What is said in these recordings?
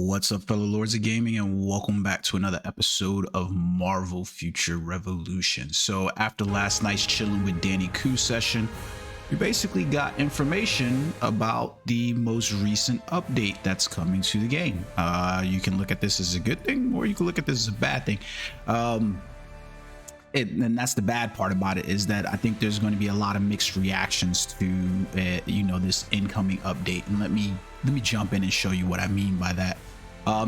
What's up, fellow lords of gaming, and welcome back to another episode of Marvel Future Revolution. So after last night's chilling with Danny Koo session, we basically got information about the most recent update that's coming to the game. You can look at this as a good thing, or you can look at this as a bad thing. And that's the bad part about it, is that I think there's going to be a lot of mixed reactions to this incoming update. And let me jump in and show you what I mean by that.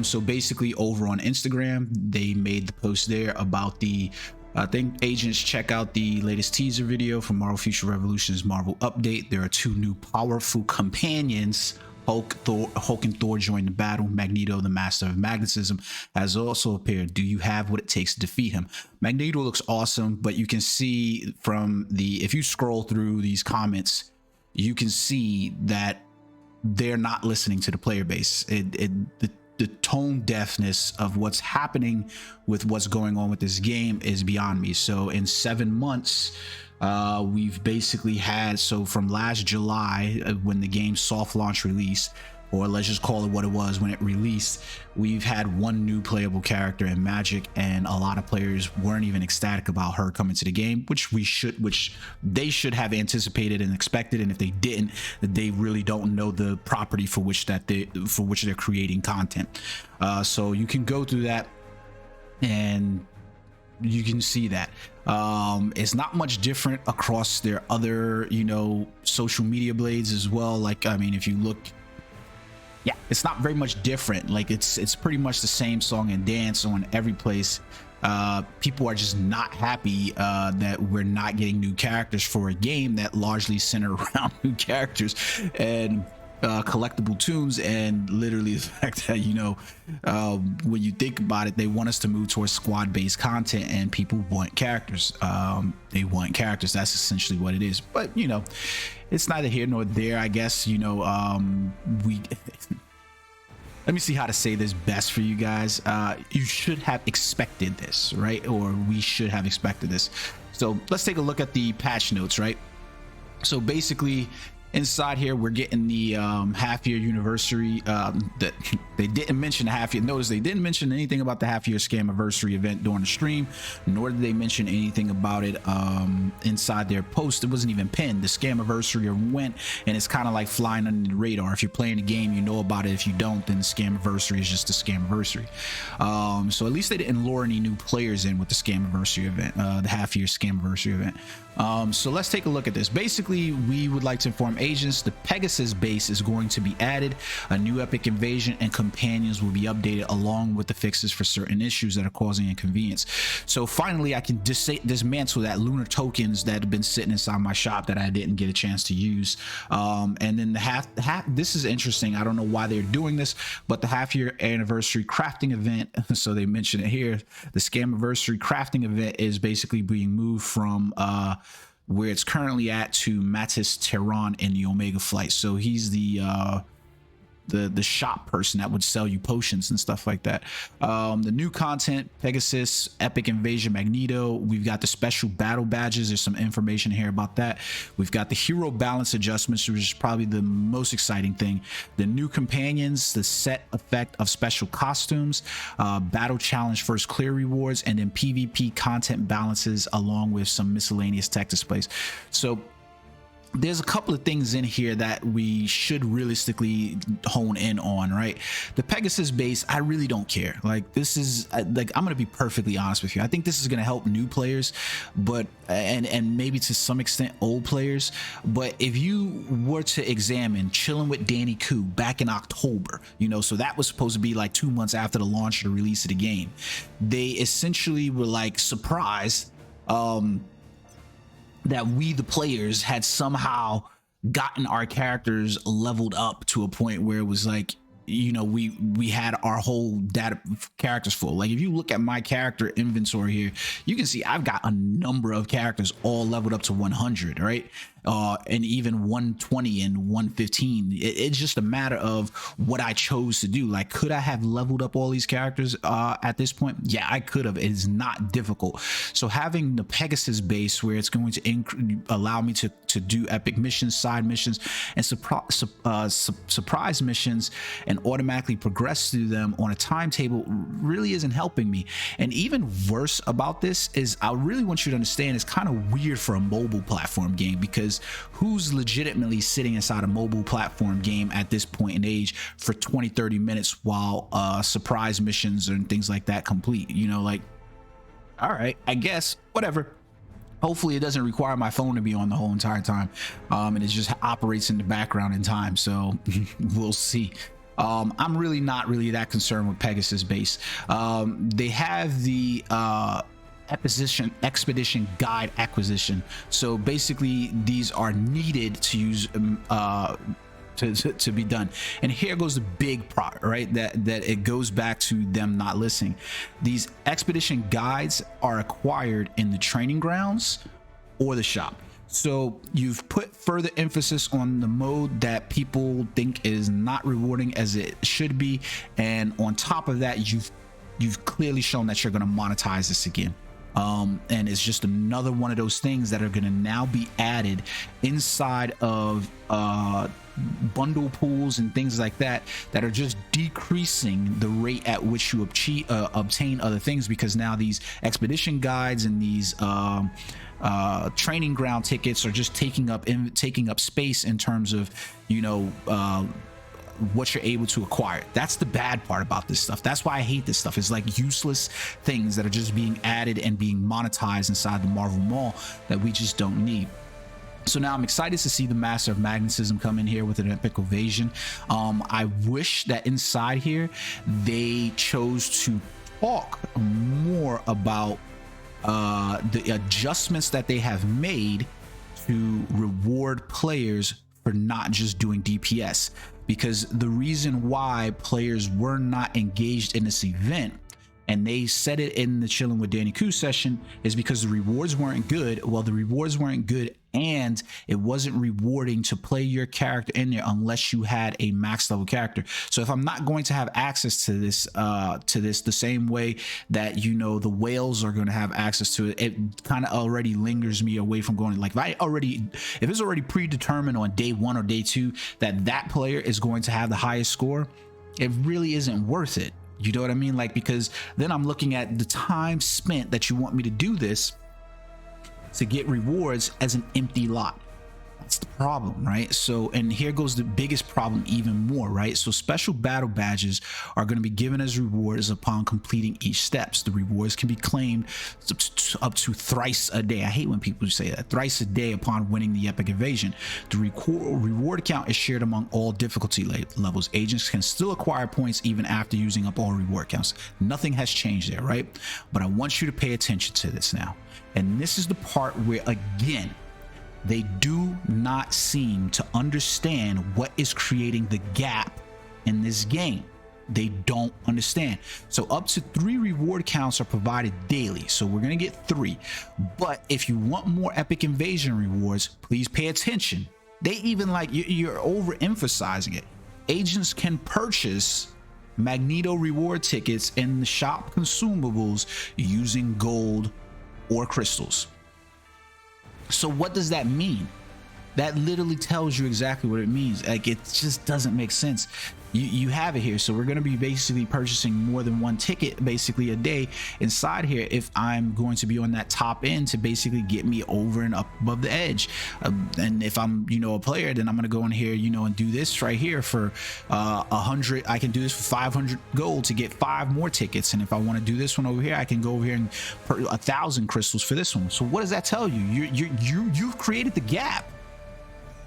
So basically, over on Instagram, they made the post there about the I think agents check out the latest teaser video from Marvel Future Revolution's Marvel update. There are two new powerful companions. Hulk and Thor join the battle. Magneto, the master of magnetism, has also appeared. Do you have what it takes to defeat him? Magneto looks awesome, but you can see from if you scroll through these comments, you can see that they're not listening to the player base. The tone deafness of what's happening with what's going on with this game is beyond me. So in 7 months, we've basically had, so from last July, when the game soft launch released, or let's just call it what it was when it released, we've had one new playable character in Magic, and a lot of players weren't even ecstatic about her coming to the game, which they should have anticipated and expected. And if they didn't, they really don't know the property for which they're creating content. So you can go through that and you can see that it's not much different across their other social media blades as well. Like, I mean, if you look, yeah, it's not very much different. Like, it's pretty much the same song and dance on every place. People are just not happy that we're not getting new characters for a game that largely center around new characters and collectible tunes. And literally the fact that when you think about it, they want us to move towards squad-based content, and people want characters. They want characters. That's essentially what it is. But it's neither here nor there, I guess. Let me see how to say this best for you guys. You should have expected this, right? Or we should have expected this. So let's take a look at the patch notes, right? So basically, inside here, we're getting the half-year anniversary. That they didn't mention the half-year. Notice they didn't mention anything about the half-year Scamiversary event during the stream, nor did they mention anything about it inside their post. It wasn't even pinned. The Scamiversary went, and it's kind of like flying under the radar. If you're playing the game, you know about it. If you don't, then the Scamiversary is just a Scamiversary. So at least they didn't lure any new players in with the Scamiversary event, the half-year Scamiversary event. So let's take a look at this. Basically, we would like to inform agents the Pegasus base is going to be added. A new epic invasion and companions will be updated, along with the fixes for certain issues that are causing inconvenience. So finally, I can dismantle that lunar tokens that have been sitting inside my shop that I didn't get a chance to use. And then the this is interesting. I don't know why they're doing this, but the half-year anniversary crafting event, so they mention it here, the Scamiversary crafting event is basically being moved from where it's currently at to Mattis Tehran in the Omega flight. So he's the shop person that would sell you potions and stuff like that. The new content: Pegasus, Epic Invasion, Magneto. We've got the special battle badges. There's some information here about that. We've got the hero balance adjustments, which is probably the most exciting thing. The new companions, the set effect of special costumes, battle challenge first clear rewards, and then PvP content balances, along with some miscellaneous tech displays. So there's a couple of things in here that we should realistically hone in on, right? The Pegasus base, I really don't care. Like, this is like, I'm gonna be perfectly honest with you. I think this is gonna help new players, but and maybe to some extent old players. But if you were to examine chilling with Danny Koo back in October, so that was supposed to be like 2 months after the launch or the release of the game, they essentially were like surprised that we, the players, had somehow gotten our characters leveled up to a point where it was like, we had our whole data characters full. Like, if you look at my character inventory here, you can see I've got a number of characters all leveled up to 100, right? and even 120 and 115. It's just a matter of what I chose to do. Like, could I have leveled up all these characters at this point? Yeah, I could have. It is not difficult. So having the Pegasus base, where it's going to allow me to do epic missions, side missions, and surprise missions, and automatically progress through them on a timetable, really isn't helping me. And even worse about this is, I really want you to understand, it's kind of weird for a mobile platform game, because who's legitimately sitting inside a mobile platform game at this point in age for 20-30 minutes while surprise missions and things like that complete? You know, like, all right, I guess, whatever. Hopefully it doesn't require my phone to be on the whole entire time, and it just operates in the background in time. So we'll see. I'm really not that concerned with Pegasus base. They have the expedition guide acquisition. So basically these are needed to use to be done. And here goes the big part, right? That it goes back to them not listening. These expedition guides are acquired in the training grounds or the shop. So you've put further emphasis on the mode that people think is not rewarding as it should be, and on top of that, you've clearly shown that you're going to monetize this again. And it's just another one of those things that are going to now be added inside of bundle pools and things like that are just decreasing the rate at which you obtain other things, because now these expedition guides and these training ground tickets are just taking up space in terms of, you know, what you're able to acquire. That's the bad part about this stuff. That's why I hate this stuff. It's like useless things that are just being added and being monetized inside the Marvel Mall that we just don't need. So now I'm excited to see the Master of Magnetism come in here with an epic evasion. I wish that inside here they chose to talk more about the adjustments that they have made to reward players for not just doing DPS. Because the reason why players were not engaged in this event, and they said it in the Chilling with Danny Q session, is because the rewards weren't good. Well, the rewards weren't good, and it wasn't rewarding to play your character in there unless you had a max level character. So if I'm not going to have access to this the same way that, you know, the whales are going to have access to it, it kind of already lingers me away from going. Like, if it's already predetermined on day 1 or day 2 that player is going to have the highest score, it really isn't worth it. You know what I mean? Like, because then I'm looking at the time spent that you want me to do this to get rewards as an empty lot. That's the problem, right? So, and here goes the biggest problem even more, right? So special battle badges are going to be given as rewards upon completing each steps. The rewards can be claimed up to thrice a day. I hate when people say that. Thrice a day upon winning the epic evasion. The reward account is shared among all difficulty levels. Agents can still acquire points even after using up all reward counts. Nothing has changed there, right? But I want you to pay attention to this now. And this is the part where, again, they do not seem to understand what is creating the gap in this game. They don't understand. So up to 3 reward counts are provided daily. So we're going to get 3. But if you want more epic invasion rewards, please pay attention. They even, like, you're overemphasizing it. Agents can purchase Magneto reward tickets in the shop consumables using gold or crystals. So what does that mean? That literally tells you exactly what it means. Like, it just doesn't make sense. You have it here. So we're going to be basically purchasing more than 1 ticket basically a day inside here if I'm going to be on that top end to basically get me over and up above the edge. And if I'm, you know, a player, then I'm going to go in here, you know, and do this right here for 100. I can do this for 500 gold to get 5 more tickets. And if I want to do this one over here, I can go over here and 1,000 crystals for this one. So what does that tell you? You've created the gap.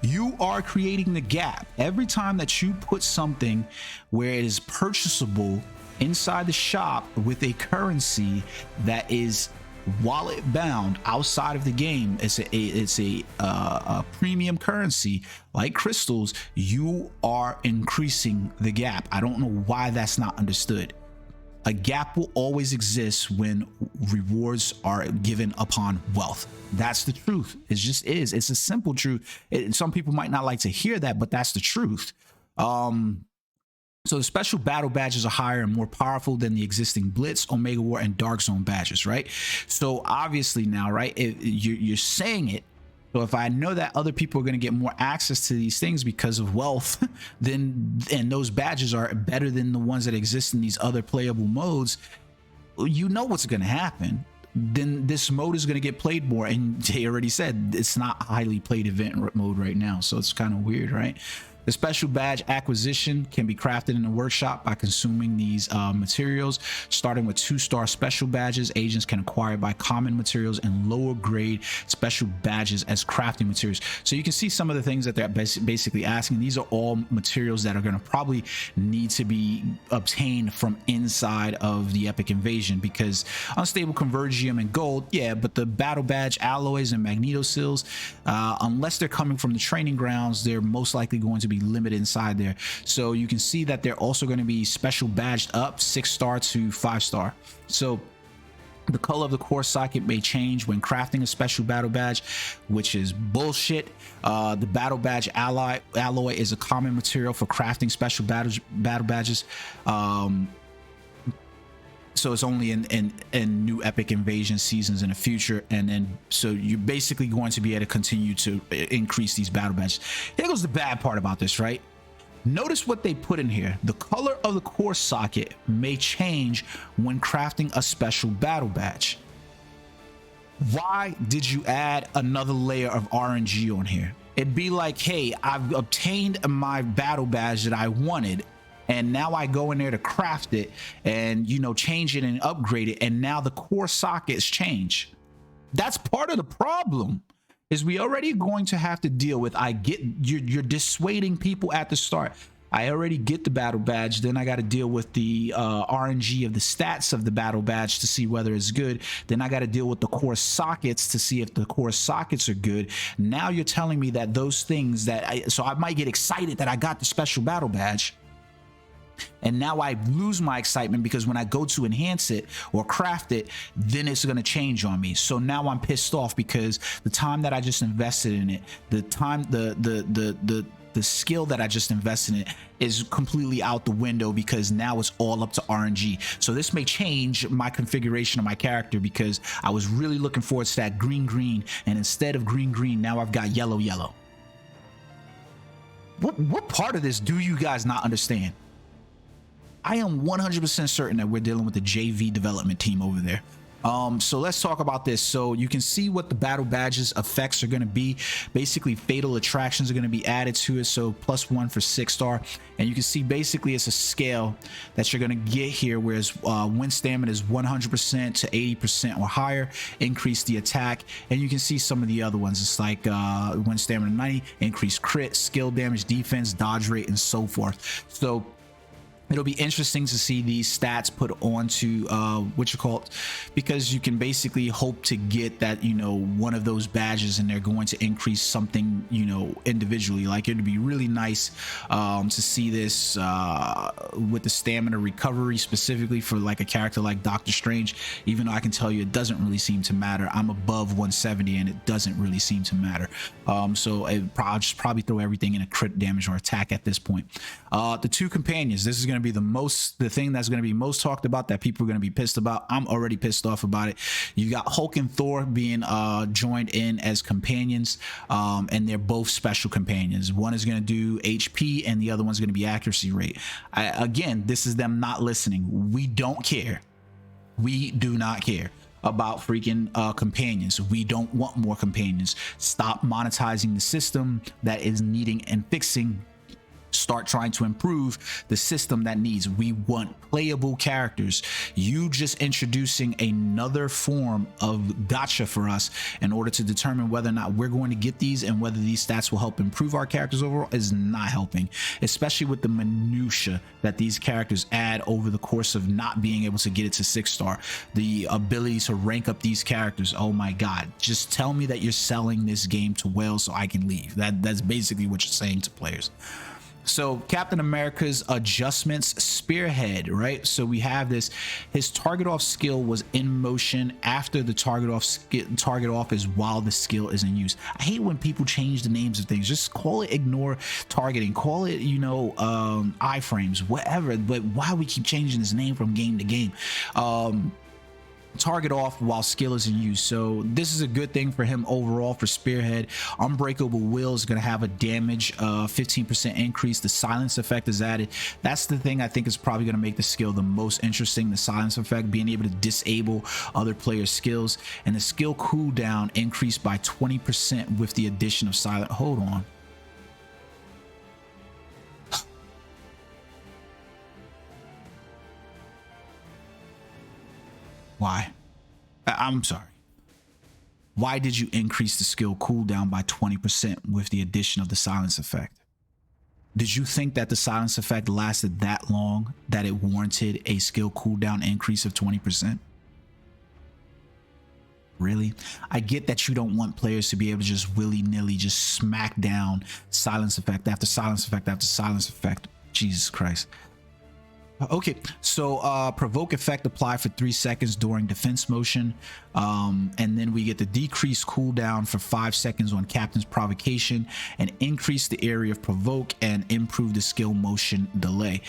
You are creating the gap. Every time that you put something where it is purchasable inside the shop with a currency that is wallet bound outside of the game, it's a premium currency like crystals, you are increasing the gap. I don't know why that's not understood. A gap will always exist when rewards are given upon wealth. That's the truth. It just is. It's a simple truth. Some people might not like to hear that, but that's the truth. So the special battle badges are higher and more powerful than the existing Blitz, Omega War, and Dark Zone badges, right? So obviously now, right, you're saying it. So if I know that other people are going to get more access to these things because of wealth, then, and those badges are better than the ones that exist in these other playable modes, you know what's going to happen. Then this mode is going to get played more. And they already said it's not a highly played event mode right now. So it's kind of weird, right? The special badge acquisition can be crafted in the workshop by consuming these materials. Starting with 2-star special badges, agents can acquire by common materials and lower grade special badges as crafting materials. So you can see some of the things that they're basically asking. These are all materials that are going to probably need to be obtained from inside of the Epic Invasion, because unstable convergium and gold, yeah, but the battle badge alloys and magneto seals, unless they're coming from the training grounds, they're most likely going to be limited inside there. So you can see that they're also going to be special badged up 6-star to 5-star. So the color of the core socket may change when crafting a special battle badge, which is bullshit. The battle badge alloy is a common material for crafting special battle badges. So it's only in new Epic Invasion seasons in the future, and then so you're basically going to be able to continue to increase these battle badges. Here goes the bad part about this, right? Notice what they put in here. The color of the core socket may change when crafting a special battle badge. Why did you add another layer of RNG on here? It'd be like, hey, I've obtained my battle badge that I wanted, and now I go in there to craft it and, you know, change it and upgrade it, and now the core sockets change. That's part of the problem. Is we already going to have to deal with, I get you're dissuading people at the start. I already get the battle badge, then I got to deal with the RNG of the stats of the battle badge to see whether it's good. Then I got to deal with the core sockets to see if the core sockets are good. Now you're telling me that those things that so I might get excited that I got the special battle badge, and now I lose my excitement because when I go to enhance it or craft it, then it's going to change on me. So now I'm pissed off because the time that I just invested in it, the time, the skill that I just invested in it is completely out the window because now it's all up to RNG. So this may change my configuration of my character because I was really looking forward to that green, and instead of green, now I've got yellow. What part of this do you guys not understand? I am 100% certain that we're dealing with the JV development team over there. So let's talk about this. So you can see what the battle badges effects are going to be. Basically, fatal attractions are going to be added to it. So +1 for 6-star, and you can see basically it's a scale that you're going to get here. Whereas wind stamina is 100% to 80% or higher. Increase the attack, and you can see some of the other ones. It's like wind stamina 90, increased crit, skill damage, defense, dodge rate, and so forth. So it'll be interesting to see these stats put onto because you can basically hope to get that, you know, one of those badges, and they're going to increase something, you know, individually. Like, it'd be really nice to see this with the stamina recovery, specifically for like a character like Doctor Strange, even though I can tell you it doesn't really seem to matter. I'm above 170 and it doesn't really seem to matter. So I'll just probably throw everything in a crit damage or attack at this point. The 2 companions, this is going to be the thing that's going to be most talked about, that people are going to be pissed about. I'm already pissed off about it. You got Hulk and Thor being joined in as companions, and they're both special companions. One is going to do HP and the other one's going to be accuracy rate. Again, this is them not listening. We don't care. We do not care about freaking companions. We don't want more companions. Stop monetizing the system that is needing and fixing. Start trying to improve the system that needs. We want playable characters. You just introducing another form of gotcha for us in order to determine whether or not we're going to get these and whether these stats will help improve our characters overall is not helping, especially with the minutia that these characters add over the course of not being able to get it to 6-star. The ability to rank up these characters, oh my god, just tell me that you're selling this game to whales so I can leave. That's basically what you're saying to players. So Captain America's adjustments spearhead, right? So we have this, his target off skill was in motion after the target off is while the skill is in use. I hate when people change the names of things. Just call it ignore targeting, call it, you know, iframes, whatever. But why we keep changing this name from game to game? Target off while skill is in use. So this is a good thing for him overall. For spearhead, unbreakable will is going to have a damage 15% increase. The silence effect is added. That's the thing I think is probably going to make the skill the most interesting. The silence effect, being able to disable other players' skills, and the skill cooldown increased by 20% with the addition of silent. Hold on. Why? I'm sorry. Why did you increase the skill cooldown by 20% with the addition of the silence effect? Did you think that the silence effect lasted that long that it warranted a skill cooldown increase of 20%? Really? I get that you don't want players to be able to just willy-nilly just smack down silence effect after silence effect after silence effect. Jesus Christ. Okay, so provoke effect applied for 3 seconds during defense motion, and then we get the decreased cooldown for 5 seconds on captain's provocation, and increase the area of provoke and improve the skill motion delay,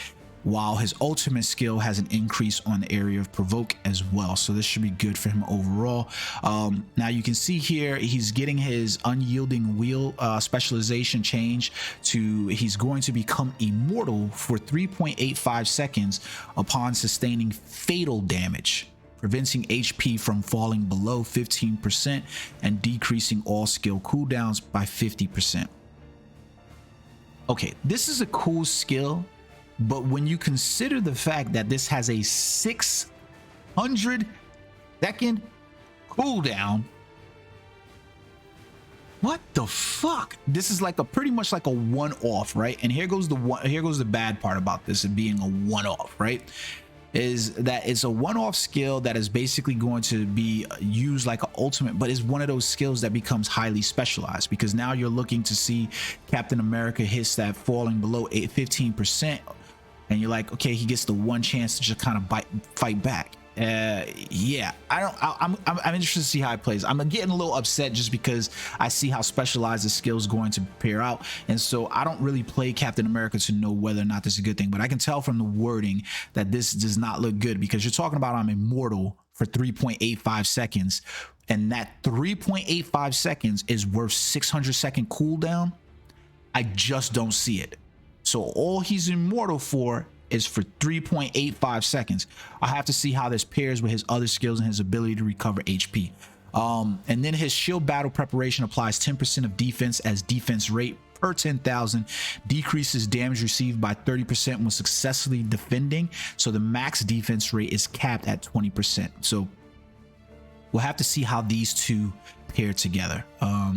while his ultimate skill has an increase on the area of provoke as well. So this should be good for him overall. Now you can see here he's getting his unyielding wheel specialization change to, he's going to become immortal for 3.85 seconds upon sustaining fatal damage, preventing HP from falling below 15% and decreasing all skill cooldowns by 50%. Okay, this is a cool skill, but when you consider the fact that this has a 600-second cooldown, what the fuck? This is like a pretty much like a one-off, right? And here goes the bad part about this and being a one-off, right? Is that it's a one-off skill that is basically going to be used like an ultimate, but it's one of those skills that becomes highly specialized, because now you're looking to see Captain America hits that falling below 15%, and you're like, okay, he gets the one chance to just kind of fight back. Yeah, I'm interested to see how it plays. I'm getting a little upset just because I see how specialized the skill is going to pair out, and so I don't really play Captain America to know whether or not this is a good thing, but I can tell from the wording that this does not look good, because you're talking about I'm immortal for 3.85 seconds, and that 3.85 seconds is worth 600-second cooldown. I just don't see it. So all he's immortal for is for 3.85 seconds. I have to see how this pairs with his other skills and his ability to recover HP. And then his shield battle preparation applies 10% of defense as defense rate per 10,000, decreases damage received by 30% when successfully defending. So the max defense rate is capped at 20%. So we'll have to see how these two pair together.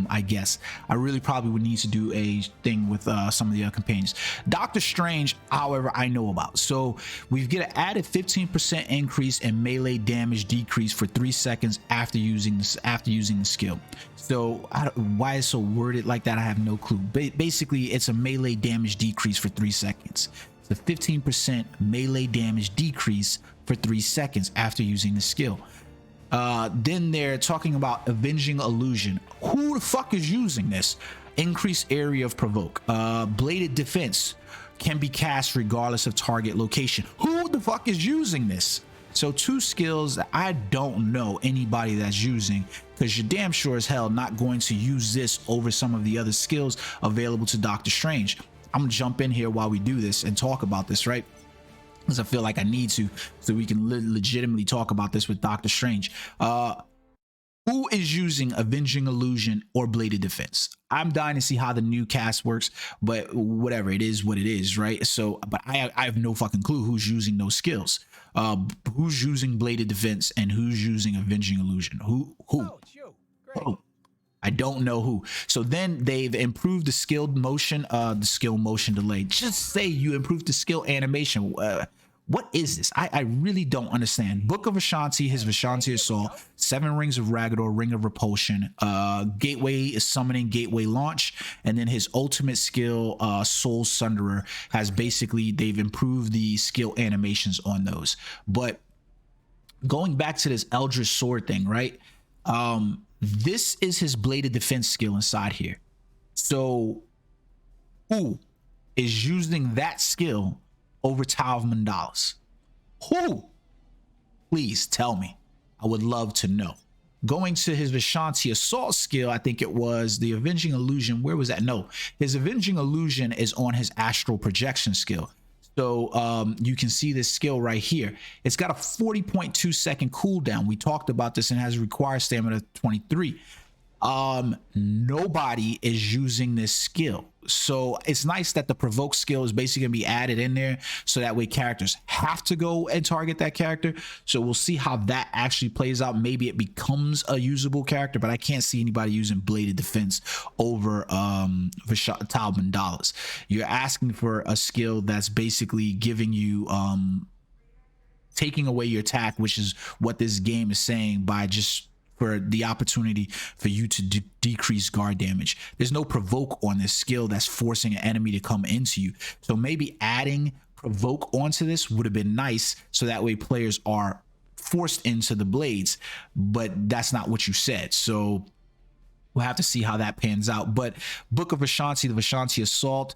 I guess I really probably would need to do a thing with some of the other companions. Doctor Strange, however, I know about. So we get an added 15% increase in melee damage decrease for 3 seconds after using the skill. So why it's so worded like that, I have no clue. Basically, it's a melee damage decrease for 3 seconds. It's a 15% melee damage decrease for 3 seconds after using the skill. Then they're talking about Avenging Illusion. Who the fuck is using this? Increased area of provoke. Bladed defense can be cast regardless of target location. Who the fuck is using this? So 2 skills that I don't know anybody that's using, because you're damn sure as hell not going to use this over some of the other skills available to Doctor Strange. I'm gonna jump in here while we do this and talk about this, right? Because I feel like I need to, so we can legitimately talk about this with Doctor Strange. Who is using Avenging Illusion or Bladed Defense? I'm dying to see how the new cast works, but whatever, it is what it is, right? So, but I have no fucking clue who's using those skills. Who's using Bladed Defense and who's using Avenging Illusion? Who? Oh, I don't know who. So then they've improved the skill motion delay. Just say you improved the skill animation. What is this? I really don't understand. Book of Ashanti, his Ashanti Assault, 7 Rings of Ragador, Ring of Repulsion, Gateway is Summoning, Gateway Launch, and then his ultimate skill, Soul Sunderer, has basically, they've improved the skill animations on those. But going back to this Eldritch Sword thing, right? This is his Bladed Defense skill inside here. So who is using that skill over Tower of Mandalas? Who? Please tell me. I would love to know. Going to his Vishanti Assault skill, I think it was the Avenging Illusion. Where was that? No, his Avenging Illusion is on his Astral Projection skill. So you can see this skill right here. It's got a 40.2 second cooldown. We talked about this, and has required stamina 23. Nobody is using this skill, so it's nice that the provoke skill is basically gonna be added in there, so that way characters have to go and target that character. So we'll see how that actually plays out. Maybe it becomes a usable character, but I can't see anybody using Bladed Defense over Tal Mandalas. You're asking for a skill that's basically giving you taking away your attack, which is what this game is saying, by just for the opportunity for you to decrease guard damage. There's no provoke on this skill that's forcing an enemy to come into you. So maybe adding provoke onto this would have been nice, so that way players are forced into the blades, but that's not what you said. So we'll have to see how that pans out. But Book of Ashanti, the Vishanti Assault,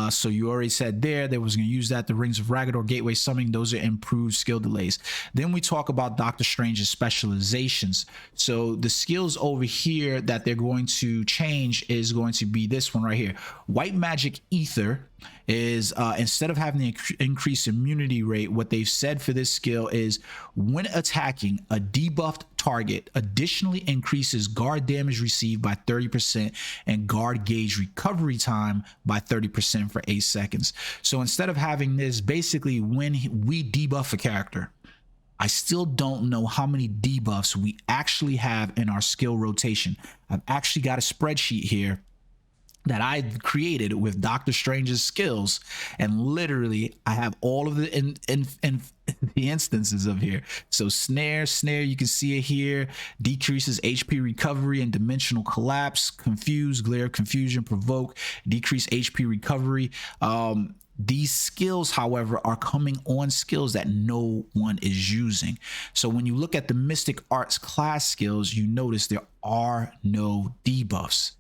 so you already said there was going to use that. The Rings of Ragador, Gateway Summoning, those are improved skill delays. Then we talk about Doctor Strange's specializations. So the skills over here that they're going to change is going to be this one right here. White Magic Ether is instead of having the increased immunity rate, what they've said for this skill is when attacking a debuffed target, additionally increases guard damage received by 30% and guard gauge recovery time by 30% for 8 seconds. So instead of having this, basically when we debuff a character, I still don't know how many debuffs we actually have in our skill rotation. I've actually got a spreadsheet here that I created with Doctor Strange's skills, and literally I have all of the the instances of here. So snare, you can see it here, decreases HP recovery and dimensional collapse, confuse, glare, confusion, provoke, decrease HP recovery. These skills, however, are coming on skills that no one is using. So when you look at the Mystic Arts class skills, you notice there are no debuffs.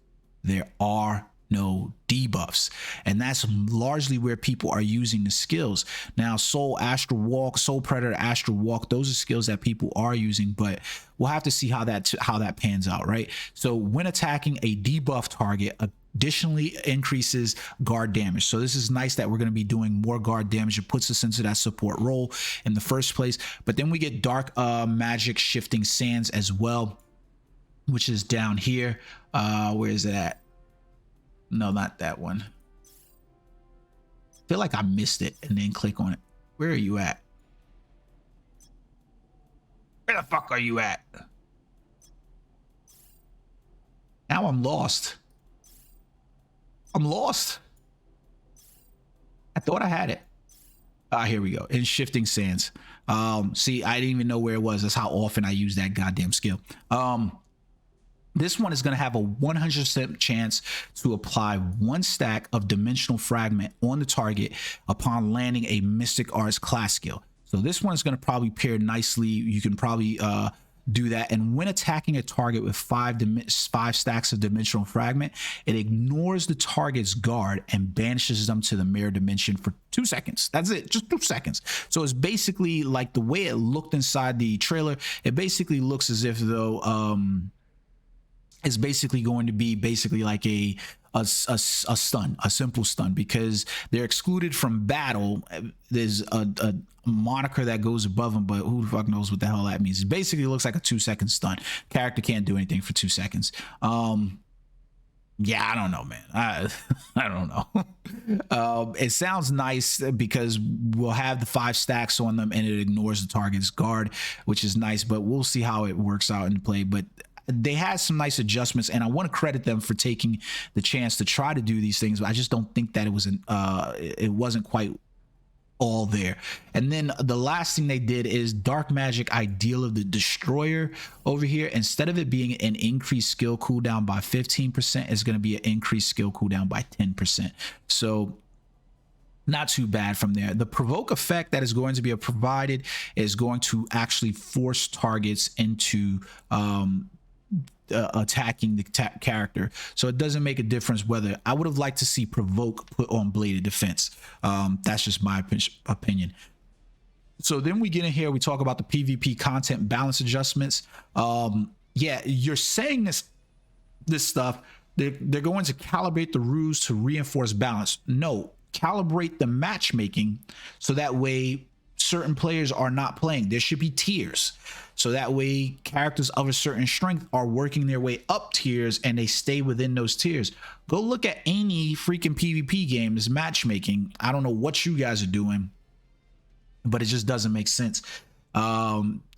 There are no debuffs, and that's largely where people are using the skills. Now Soul, Astral Walk, Soul Predator, Astral Walk, those are skills that people are using, but we'll have to see how that pans out, right? So when attacking a debuff target, additionally increases guard damage. So this is nice that we're going to be doing more guard damage. It puts us into that support role in the first place. But then we get Dark Magic Shifting Sands as well, which is down here. Where is it at? No, not that one. I feel like I missed it and then click on it. Where are you at? Where the fuck are you at? Now I'm lost. I'm lost. I thought I had it. Here we go. In Shifting Sands. See, I didn't even know where it was. That's how often I use that goddamn skill. This one is going to have a 100% chance to apply 1 stack of Dimensional Fragment on the target upon landing a Mystic Arts class skill. So this one is going to probably pair nicely. You can probably do that. And when attacking a target with 5 stacks of Dimensional Fragment, it ignores the target's guard and banishes them to the mirror dimension for 2 seconds. That's it, just 2 seconds. So it's basically like the way it looked inside the trailer. It basically looks as if though it's basically going to be basically like a stun, a simple stun, because they're excluded from battle. There's a moniker that goes above them, but who the fuck knows what the hell that means. It basically looks like a 2-second stun. Character can't do anything for 2 seconds. Yeah, I don't know, man. I don't know. It sounds nice because we'll have the 5 stacks on them and it ignores the target's guard, which is nice, but we'll see how it works out in play. But they had some nice adjustments, and I want to credit them for taking the chance to try to do these things, but I just don't think that it wasn't quite all there. And then the last thing they did is Dark Magic Ideal of the Destroyer over here. Instead of it being an increased skill cooldown by 15%, it's going to be an increased skill cooldown by 10%. So not too bad from there. The provoke effect that is going to be provided is going to actually force targets into attacking the character, so it doesn't make a difference whether. I would have liked to see provoke put on bladed defense. That's just my opinion. So then we get in here, we talk about the PvP content balance adjustments. Yeah, you're saying this stuff, they're going to calibrate the rules to reinforce balance. No, calibrate the matchmaking so that way certain players are not playing. There should be tiers, so that way characters of a certain strength are working their way up tiers and they stay within those tiers. Go look at any freaking PvP game. This matchmaking, I don't know what you guys are doing, but it just doesn't make sense.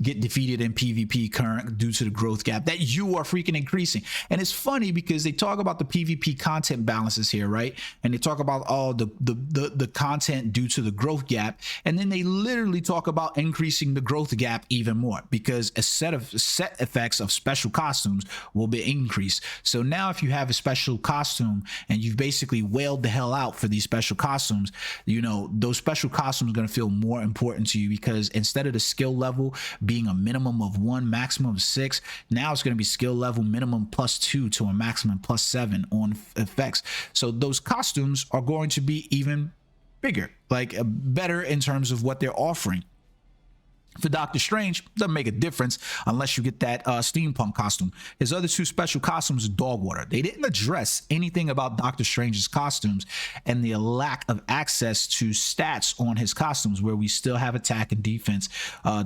Get defeated in PvP current due to the growth gap that you are freaking increasing. And it's funny because they talk about the PvP content balances here, right? And they talk about all the content due to the growth gap, and then they literally talk about increasing the growth gap even more because a set effects of special costumes will be increased. So now if you have a special costume and you've basically wailed the hell out for these special costumes, you know those special costumes are going to feel more important to you, because instead of the skill level being a minimum of 1, maximum of 6, now it's going to be skill level minimum +2 to a maximum +7 on effects. So those costumes are going to be even bigger, like better in terms of what they're offering. For Doctor Strange, doesn't make a difference unless you get that steampunk costume. His other 2 special costumes are dog water. They didn't address anything about Doctor Strange's costumes and the lack of access to stats on his costumes, where we still have attack and defense,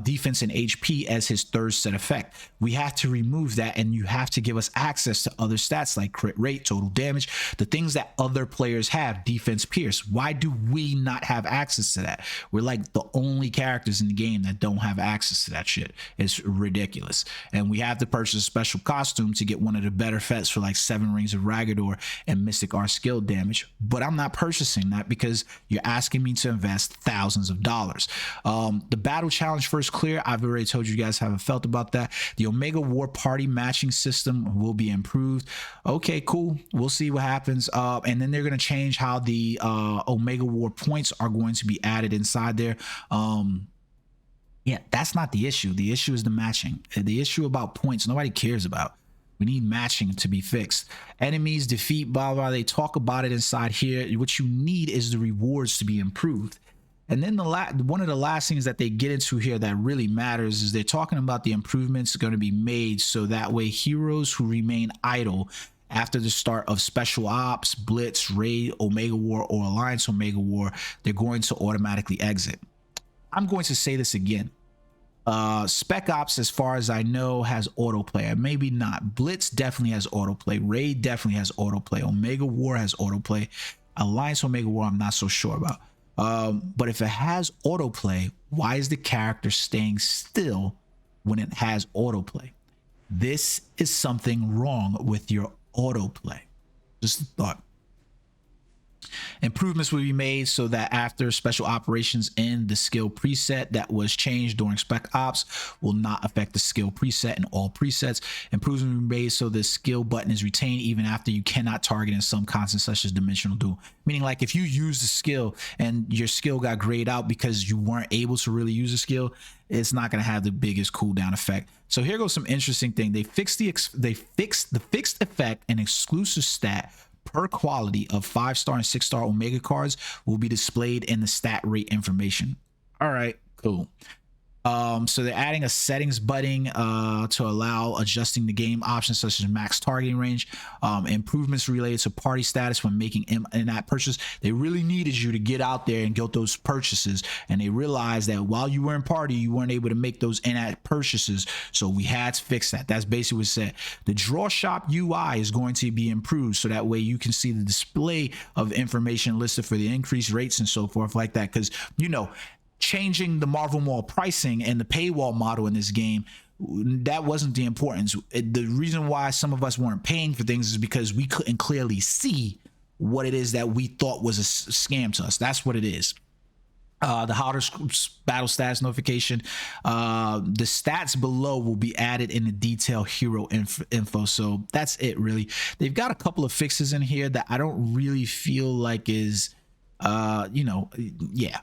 defense and HP as his 3rd set effect. We have to remove that, and you have to give us access to other stats like crit rate, total damage, the things that other players have, defense, pierce. Why do we not have access to that? We're like the only characters in the game that don't have access to that shit. It's ridiculous. And we have to purchase a special costume to get one of the better fets for like 7 Rings of Ragador and Mystic Art skill damage, but I'm not purchasing that because you're asking me to invest thousands of dollars. The battle challenge first clear, I've already told you guys how I felt about that. The Omega War party matching system will be improved. Okay, cool, we'll see what happens. And then they're going to change how the Omega War points are going to be added inside there. Yeah, that's not the issue. The issue is the matching. The issue about points, nobody cares about. We need matching to be fixed. Enemies, defeat, blah, blah. They talk about it inside here. What you need is the rewards to be improved. And then one of the last things that they get into here that really matters is they're talking about the improvements going to be made so that way heroes who remain idle after the start of Special Ops, Blitz, Raid, Omega War, or Alliance Omega War, they're going to automatically exit. I'm going to say this again. Spec Ops, as far as I know, has autoplay. Maybe not. Blitz definitely has autoplay. Raid definitely has autoplay. Omega War has autoplay. Alliance Omega War, I'm not so sure about. But if it has autoplay, why is the character staying still when it has autoplay? This is something wrong with your autoplay. Just a thought. Improvements will be made so that after special operations end, the skill preset that was changed during Spec Ops will not affect the skill preset in all presets. Improvements will be made so the skill button is retained even after you cannot target in some constants such as Dimensional Duel. Meaning, like, if you use the skill and your skill got grayed out because you weren't able to really use the skill, it's not going to have the biggest cooldown effect. So here goes some interesting thing. They fixed the fixed effect and exclusive stat per quality of 5-star and 6-star Omega cards will be displayed in the stat rate information. All right, cool. So they're adding a settings button to allow adjusting the game options such as max targeting range, improvements related to party status when making in-app purchase. They really needed you to get out there and get those purchases, and they realized that while you were in party, you weren't able to make those in-app purchases, so we had to fix that. That's basically what it said. The draw shop UI is going to be improved so that way you can see the display of information listed for the increased rates and so forth like that, because you know, changing the Marvel Mall pricing and the paywall model in this game, that wasn't the importance. The reason why some of us weren't paying for things is because we couldn't clearly see what it is that we thought was a scam to us. That's what it is. The hotter battle stats notification. The stats below will be added in the detail hero info. So that's it, really. They've got a couple of fixes in here that I don't really feel like is, yeah.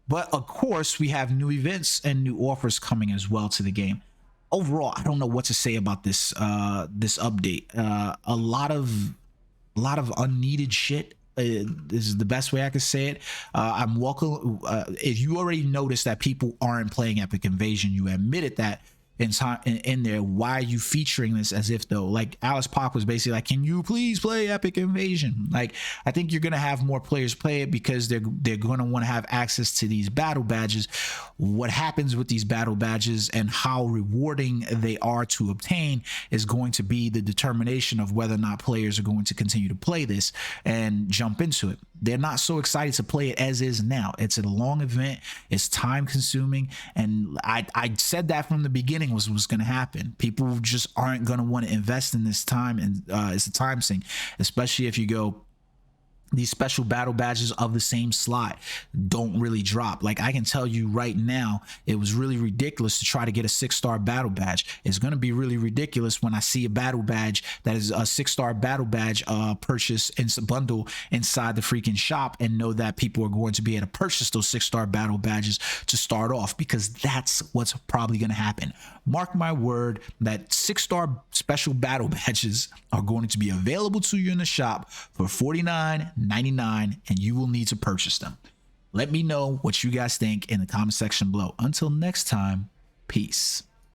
But of course, we have new events and new offers coming as well to the game. Overall, I don't know what to say about this this update. A lot of unneeded shit. This is the best way I could say it. I'm welcome. If you already noticed that people aren't playing Epic Invasion, you admitted that in there. Why are you featuring this as if though? Like Alice Pop was basically like, can you please play Epic Invasion? Like, I think you're gonna have more players play it because they're gonna want to have access to these battle badges. What happens with these battle badges and how rewarding they are to obtain is going to be the determination of whether or not players are going to continue to play this and jump into it. They're not so excited to play it as is now. It's a long event, it's time consuming, and I said that from the beginning was going to happen. People just aren't going to want to invest in this time, and it's a time sink, especially if you go, these special battle badges of the same slot don't really drop. Like, I can tell you right now, it was really ridiculous to try to get a 6-star battle badge. It's going to be really ridiculous when I see a battle badge that is a 6-star battle badge purchase in a bundle inside the freaking shop, and know that people are going to be able to purchase those 6-star battle badges to start off, because that's what's probably going to happen. Mark my word that 6-star special battle badges are going to be available to you in the shop for $49.99, and you will need to purchase them. Let me know what you guys think in the comment section below. Until next time, peace.